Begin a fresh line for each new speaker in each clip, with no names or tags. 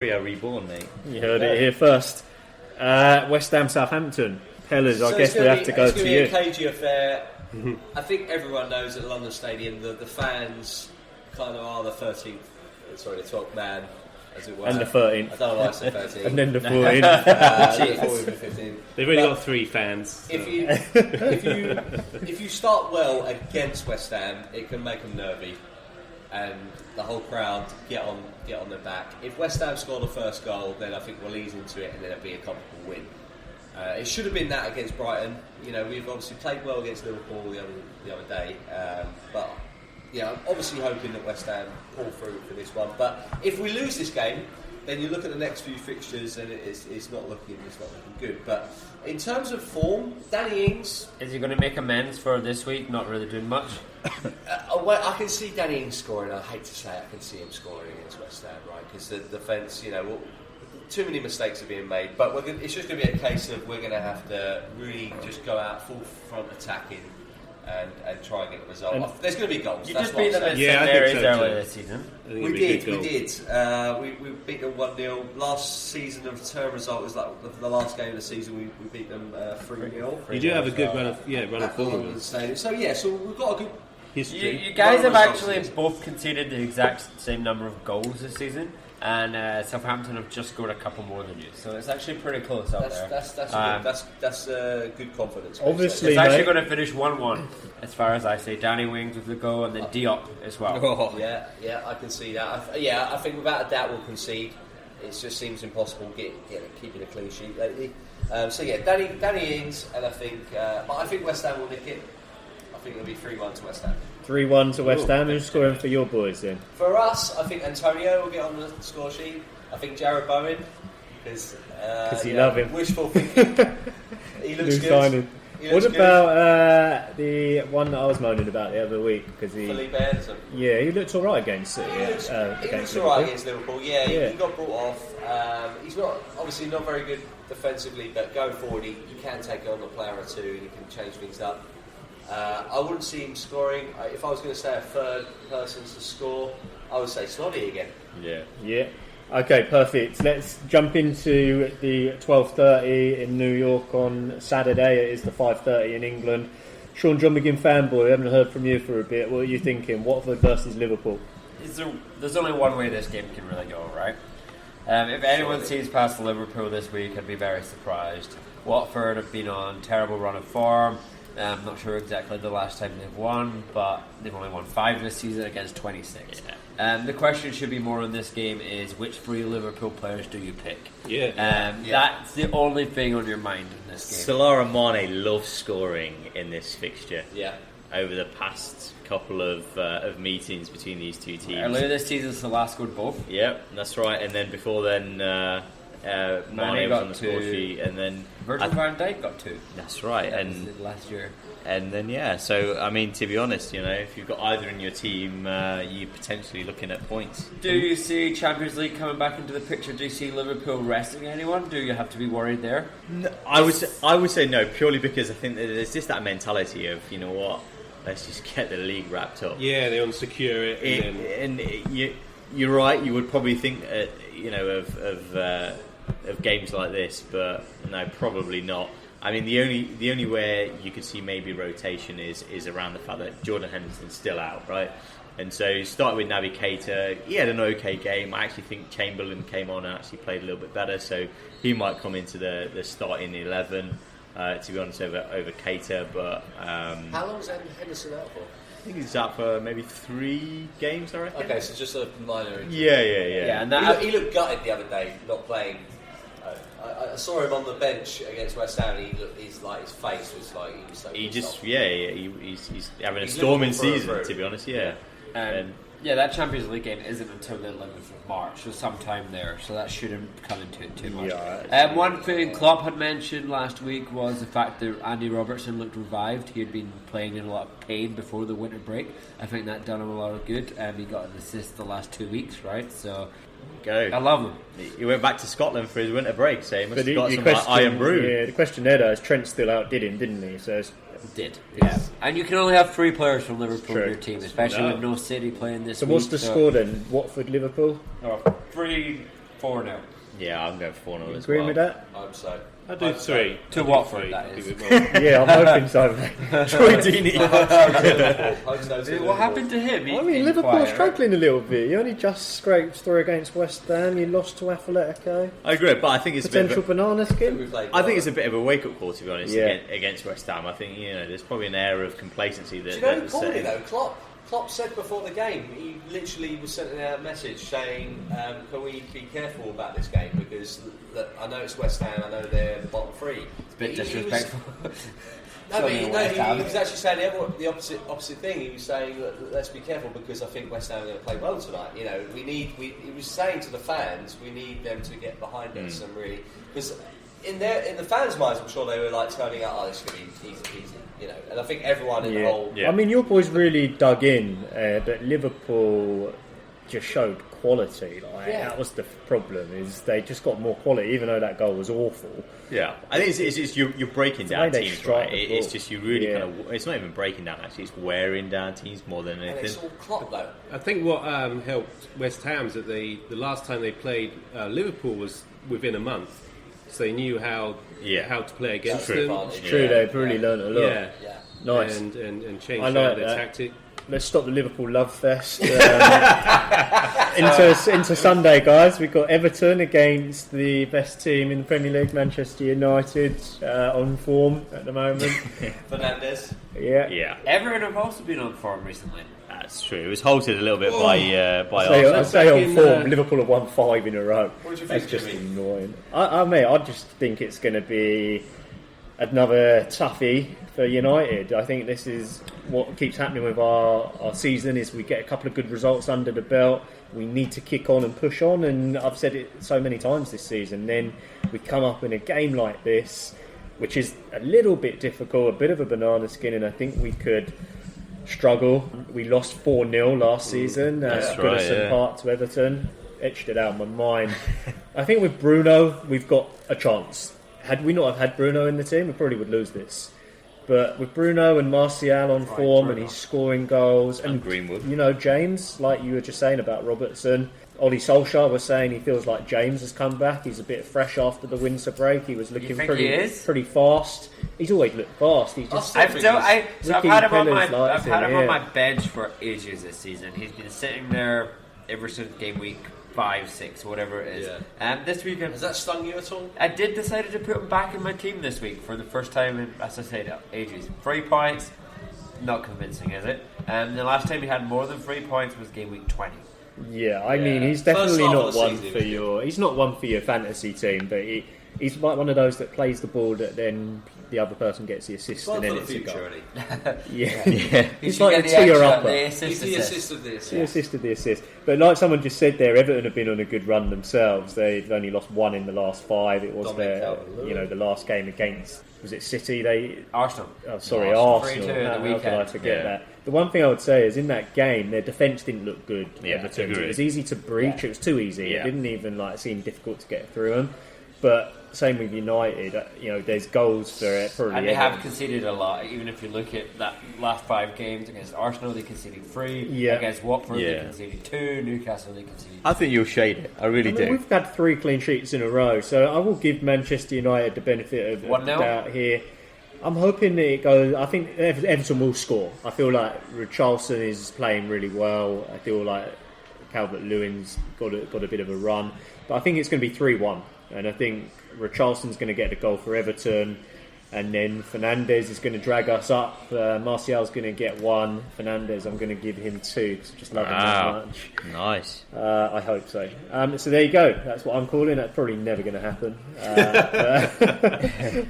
We are reborn, mate.
You heard it here first. West Ham, Southampton. Pellers, I guess we have to go to you.
It's going to be a cagey affair. I think everyone knows at London Stadium the fans kind of are the 12th man, as it were.
And the 13th.
I don't know why I said 13th.
And then the 14th.
14th and 15th.
They've only got 3 fans. So.
If you start well against West Ham, it can make them nervy, and the whole crowd get on their back. If West Ham score the first goal, then I think we'll ease into it, and then it'll be a comfortable win. It should have been that against Brighton. You know, we've obviously played well against Liverpool the other day, but yeah, I'm obviously hoping that West Ham pull through for this one. But if we lose this game, then you look at the next few fixtures and it's not looking good. But in terms of form, Danny Ings,
is he going to make amends for this week? Not really doing much.
Well, I can see Danny Ings scoring. I hate to say it, I can see him scoring against West Ham, right? Because the defence, too many mistakes are being made. But it's just going to be a case of we're going to have to really just go out full front attacking and try and get a result. There's going to be goals.
You
that's
just beat them at
St
Mary's
so
earlier this season.
We did. We beat them 1-0. Last season of term result was like the last game of the season. We beat them 3-0.
You do have a good run of form.
So we've got a good history.
You guys have actually both conceded the exact same number of goals this season, and Southampton have just scored a couple more than you. So it's actually pretty close out there.
That's good confidence.
Obviously,
it's actually going to finish 1-1, as far as I say. Danny Wings with the goal, and then Diop as well.
Oh. Yeah, I can see that. I think without a doubt we'll concede. It just seems impossible keeping a clean sheet lately. Danny Ings, and I think West Ham will nick it. I think it'll be 3-1 to West Ham.
3-1 to West Ham. Who's scoring for your boys then?
For us, I think Antonio will get on the score sheet. I think Jared Bowen, because
you love him.
Wishful thinking. He looks
New
good.
signing. What
good.
about the one that I was moaning about the other week?
Felipe Anderson.
Yeah, he looked all right against City.
He looks all right against Liverpool. Yeah, he got brought off. He's obviously not very good defensively, but going forward, he can take on a player or two and he can change things up. I wouldn't see him scoring. If I was going to say a third person to score, I would say Snoddy again.
Yeah. Okay, perfect. Let's jump into the 12:30 in New York on Saturday. It is the 5:30 in England. Sean John McGinn fanboy, I haven't heard from you for a bit. What are you thinking? Watford versus Liverpool?
There's only one way this game can really go, right? If anyone sees past Liverpool this week, I'd be very surprised. Watford have been on a terrible run of form. I'm not sure exactly the last time they've won, but they've only won 5 this season against 26. The question should be more in this game is which 3 Liverpool players do you pick? That's the only thing on your mind in this game.
Salah and Mane love scoring in this fixture.
Yeah.
Over the past couple of meetings between these two teams.
Earlier this season, Salah scored both.
Yep, that's right. And then before then, Mane was on the score sheet, and then
Virgil van Dijk got 2.
That's right,
and last year.
And then so I mean, to be honest, if you've got either in your team, you're potentially looking at points.
Do you see Champions League coming back into the picture? Do you see Liverpool resting anyone? Do you have to be worried there?
No, I would say no, purely because I think that there's just that mentality of let's just get the league wrapped up.
Yeah, they want to secure it.
You're right. You would probably think of games like this, but no, probably not. I mean, the only way you could see maybe rotation is around the fact that Jordan Henderson's still out, right? And so you start with Naby Keita. He had an okay game. I actually think Chamberlain came on and actually played a little bit better, so he might come into the starting 11. To be honest, over Keita, but
how long is Henderson out for?
I think he's out for maybe 3 games, I reckon.
Okay, so just a minor injury.
Yeah.
And he looked gutted the other day, not playing. I saw him on the bench against West Ham. And his face was like he was so.
He's having a storming season, to be honest. Yeah.
That Champions League game isn't until the 11th of March, so sometime there, so that shouldn't come into it too much. One thing Klopp had mentioned last week was the fact that Andy Robertson looked revived. He had been playing in a lot of pain before the winter break. I think that done him a lot of good. He got an assist the last 2 weeks, right? So I love him.
He went back to Scotland for his winter break, so he must have got some iron brew.
Yeah, the question there though is Trent still outdid him, didn't he? So
Yeah. And you can only have 3 players from Liverpool in your team, especially with no City playing this week.
So what's the score then? Watford, Liverpool?
3 4-0.
Yeah, I'm going 4-0 as
Agreeing
well.
with that?
I'm so.
I do 3.
To
I do
Watford,
3.
that
I'll
is.
give it more.
Yeah, I'm hoping so. Troy Deeney.
What happened to him?
I mean, Liverpool's struggling a little bit. You only just scraped through against West Ham. You lost to Atletico.
I agree, but I think it's
Potential
a bit of
banana skin.
I think it's a bit of a wake-up call, to be honest,
Yeah.
against West Ham. I think there's probably an air of complacency that.
Do you know
that's
who called
setting.
it though? Klopp said before the game, he literally was sending out a message saying, can we be careful about this game, because look, I know it's West Ham, I know they're the bottom three.
It's a bit disrespectful.
He was actually saying the opposite thing. He was saying, let's be careful, because I think West Ham are going to play well tonight. He was saying to the fans, we need them to get behind us and really, because in the fans' minds, I'm sure they were like turning out, this is going to be easy. And I think everyone in the whole...
Yeah.
I mean, your boys really dug in, but Liverpool just showed quality. That was the problem, is they just got more quality, even though that goal was awful.
Yeah, I think it's you're breaking
the
down
way they
teams,
strike
right?
the
It's
ball.
just you really kind of... It's not even breaking down, actually. It's wearing down teams more than
And
anything.
it's all Klopp though.
I think what helped West Ham is that the last time they played Liverpool was within a month, so they knew how to play against
That's
them.
advantage.
It's true, they've really learnt a lot.
Yeah,
Yeah.
Nice.
and changed
I like
their
that.
tactic.
Let's stop the Liverpool love fest. Into Sunday, guys. We've got Everton against the best team in the Premier League, Manchester United, on form at the moment.
Fernandes.
Yeah,
Everton have also been on form recently.
that's true. It was halted a little bit by
I
Arsenal.
say
back
on
in,
form, Liverpool have won 5 in a row.
What do you
That's
think,
just
Jimmy?
annoying. I just think it's going to be another toughie for United. I think this is what keeps happening with our season, is we get a couple of good results under the belt, we need to kick on and push on, and I've said it so many times this season, then we come up in a game like this, which is a little bit difficult, a bit of a banana skin, and I think we could struggle. We lost 4-0 last season,
That's
Goodison
right, yeah.
Park to Everton, etched it out of my mind. I think with Bruno, we've got a chance. Had we not have had Bruno in the team, we probably would lose this. But with Bruno and Martial on form, and he's scoring goals, and
Greenwood.
James, like you were just saying about Robertson, Ollie Solskjaer was saying he feels like James has come back. He's a bit fresh after the winter break. He was looking
think he is?
pretty fast. He's always looked fast. He's just
I've
Ricky
had him on
Pillars
my
likes him,
on
yeah.
my bench for ages this season. He's been sitting there ever since game week 5, 6, whatever it is. This week
Has that stung you at all?
I did decide to put him back in my team this week for the first time in, as I said, ages. 3 points, not convincing, is it? The last time he had more than 3 points was game week 20.
Yeah, I mean, he's definitely
First half
not
of the
one
season,
for your. He's not one for your fantasy team, but he's like one of those that plays the ball that then the other person gets the assist,
It's
and
one
then
for the
it's a
future,
goal.
really.
Yeah,
He
he's
should
like
get
a
the
tier
extra,
upper.
the
He's
assist.
the assist of this.
He assisted the assist. But like someone just said there, Everton have been on a good run themselves. They've only lost 1 in the last 5. It was
Dominic
their,
Calvert-Lewin.
the last game against, was it City?
Arsenal.
Sorry,
Lost
Arsenal.
3-2 at the
How could I
weekend.
forget
Yeah.
that? The one thing I would say is in that game, their defence didn't look good.
Yeah,
Everton's.
agreed.
It was easy to breach. It was too easy.
Yeah.
It didn't even seem difficult to get through them. But same with United. There's goals for it. Probably
And they have
everyone.
conceded a lot. Even if you look at that last 5 games against Arsenal, they conceded 3.
Yeah.
Against Watford, they
Yeah.
conceded 2. Newcastle, they conceded
I think you'll shade it. I really
I mean,
do.
we've had 3 clean sheets in a row, so I will give Manchester United the benefit of
1-0?
doubt here. I'm hoping that it goes. I think Everton will score. I feel like Richarlison is playing really well. I feel like Calvert-Lewin's got a bit of a run, but I think it's going to be 3-1, and I think Richarlison's going to get the goal for Everton, and then Fernandes is going to drag us up. Martial's going to get 1. Fernandes, I'm going to give him 2 because I just love him that much.
Nice.
I hope so. So there you go. That's what I'm calling. That's probably never going to happen.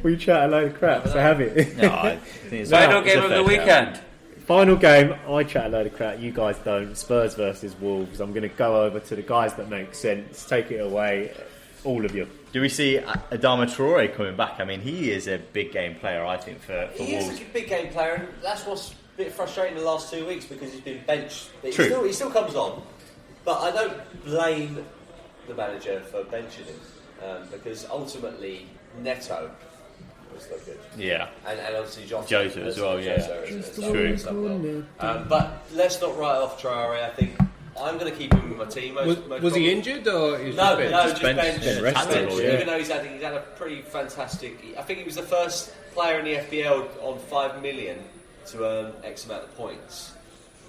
We chat a load of crap, so have it.
No, I think it's
Final
it's
game
a
of
fair
the
shout.
weekend.
Final game, I chat a load of crap. You guys don't. Spurs versus Wolves. I'm going to go over to the guys that make sense. Take it away, all of you.
Do we see Adama Traore coming back? I mean, he is a big game player, I think, for
He
Wolves.
is a big game player, and that's what's a bit frustrating the last 2 weeks because he's been benched. But
True.
He still comes on, but I don't blame the manager for benching him because ultimately Neto was so good.
Yeah.
And obviously
Jota as well, yeah.
Jota
Just
as
true.
well. But let's not write off Traore. I think I'm going to keep him in my team.
Was he injured or is
No,
just
just benched.
Tactical, yeah.
Even though he's had a pretty fantastic. I think he was the first player in the FPL on 5 million to earn X amount of points.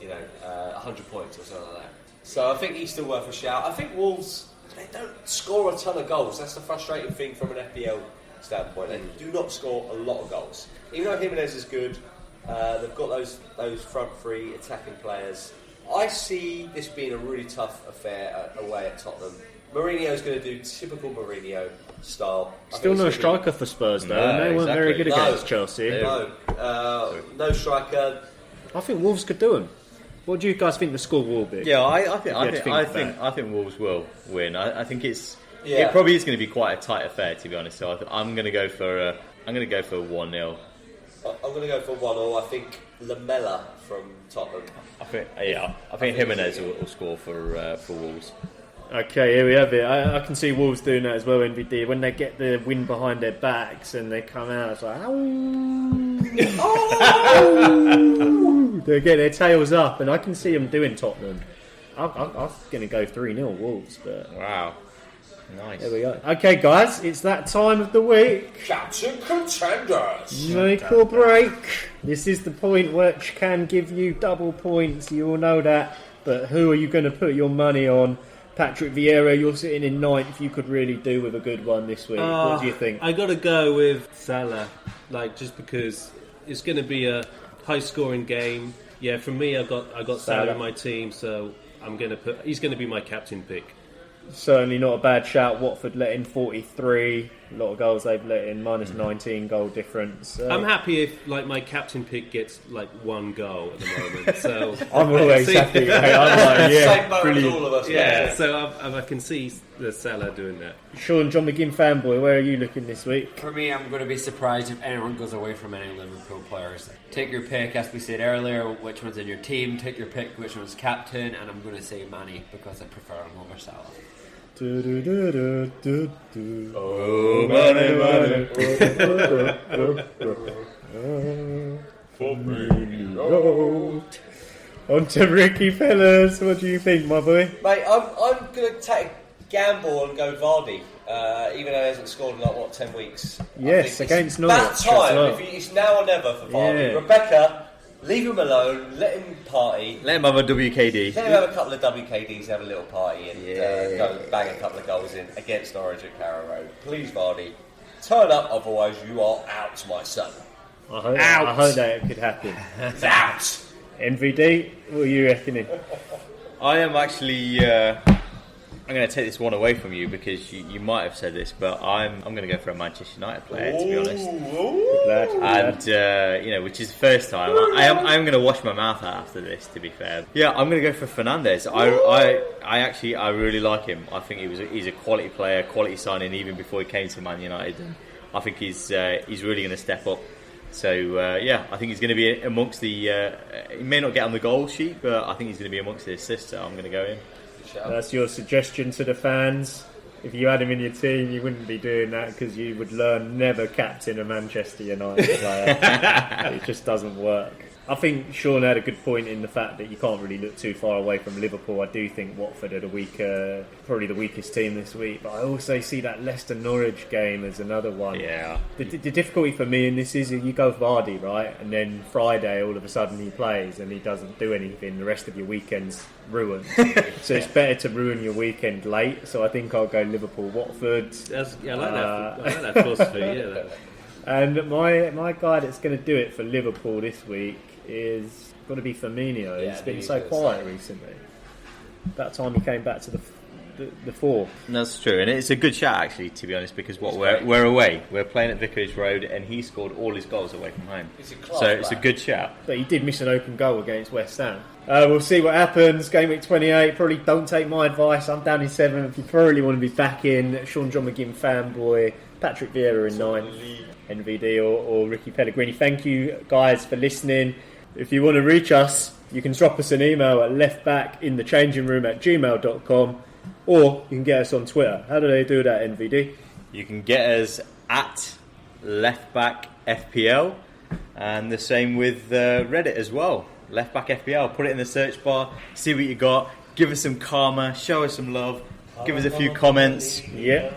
100 points or something like that. So I think he's still worth a shout. I think Wolves, they don't score a ton of goals. That's the frustrating thing from an FPL standpoint. They do not score a lot of goals. Even though Jimenez is good, they've got those front three attacking players. I see this being a really tough affair away at Tottenham. Mourinho's going to do typical Mourinho style.
Still no striker for Spurs though, and they weren't very good against Chelsea.
No striker.
I think Wolves could do them. What do you guys think the score will be?
Yeah, I think Wolves will win. I think it probably is going to be quite a tight affair, to be honest. So I'm going to go for 1-0.
I'm going to go for 1-0. I think Lamela from Tottenham.
I think Jimenez will score for Wolves.
Okay, here we have it. I can see Wolves doing that as well, NVD. When they get the wind behind their backs and they come out, it's like, they get their tails up, and I can see them doing Tottenham. I'm going to go 3-0 Wolves, but
wow. Nice.
There we go. Okay, guys, it's that time of the week.
Captain Contenders.
Make or break. This is the point which can give you double points. You all know that. But who are you going to put your money on? Patrick Vieira, you're sitting in 9th. You could really do with a good one this week. What do you think?
I got to go with Salah, just because it's going to be a high-scoring game. Yeah, for me, I got Salah in my team, so he's going to be my captain pick.
Certainly not a bad shout. Watford let in 43. A lot of goals they've let in, minus 19 goal difference.
I'm happy if my captain pick gets 1 goal at the moment. So
I'm always happy. Mate. I'm
Same boat as all of us.
Yeah, so I can see the Salah doing that.
Sean, John McGinn fanboy, where are you looking this week?
For me, I'm going to be surprised if anyone goes away from any Liverpool players. Take your pick, as we said earlier, which one's in your team. Take your pick, which one's captain, and I'm going to say Manny because I prefer him over Salah.
Oh, money. On to Ricky, fellas. What do you think, my boy?
Mate, I'm going to take a gamble and go Vardy, even though he hasn't scored in 10 weeks.
Yes, against Norwich.
That time, it's now or never for Vardy.
Yeah.
Rebecca, leave him alone, let him party.
Let him have a WKD.
Let him have a couple of WKDs, have a little party, and go bang a couple of goals in against Norwich at Carrow Road. Please, Vardy, turn up, otherwise you are out, my son.
I hope that could happen.
It's out!
NVD, what are you reckoning?
I am actually. I'm going to take this one away from you because you might have said this, but I'm going to go for a Manchester United player, to be honest. And which is the first time. I'm going to wash my mouth out after this. To be fair, yeah, I'm going to go for Fernandes. I really like him. I think he's a quality player, quality signing even before he came to Man United. And I think he's really going to step up. So I think he's going to be amongst the. He may not get on the goal sheet, but I think he's going to be amongst the assists. So I'm going to go in.
That's your suggestion to the fans. If you had him in your team, you wouldn't be doing that because you would learn never captain a Manchester United player. It just doesn't work. I think Sean had a good point in the fact that you can't really look too far away from Liverpool. I do think Watford are probably the weakest team this week, but I also see that Leicester-Norwich game as another one.
Yeah.
The difficulty for me in this is you go Vardy, right, and then Friday all of a sudden he plays and he doesn't do anything. The rest of your weekend's ruined. So it's better to ruin your weekend late. So I think I'll go Liverpool-Watford.
I like that philosophy. Yeah.
And my guy that's going to do it for Liverpool this week is going to be Firmino. He's been so quiet recently. That time he came back to the fore.
That's true, and it's a good shout actually, to be honest, because we're away. We're playing at Vicarage Road, and he scored all his goals away from home. It's a good shout.
But he did miss an open goal against West Ham. We'll see what happens. Gameweek 28. Probably don't take my advice. I'm down in 7th. You probably want to be back in. Sean John McGinn fanboy. Patrick Vieira in 9th. NVD or Ricky Pellegrini. Thank you guys for listening. If you want to reach us, you can drop us an email at leftbackinthechangingroom@gmail.com, or you can get us on Twitter. How do they do that, NVD?
You can get us at leftbackfpl, and the same with Reddit as well. Leftback FPL. Put it in the search bar, see what you got. give us some karma, show us some love, give us a few comments.
Yeah.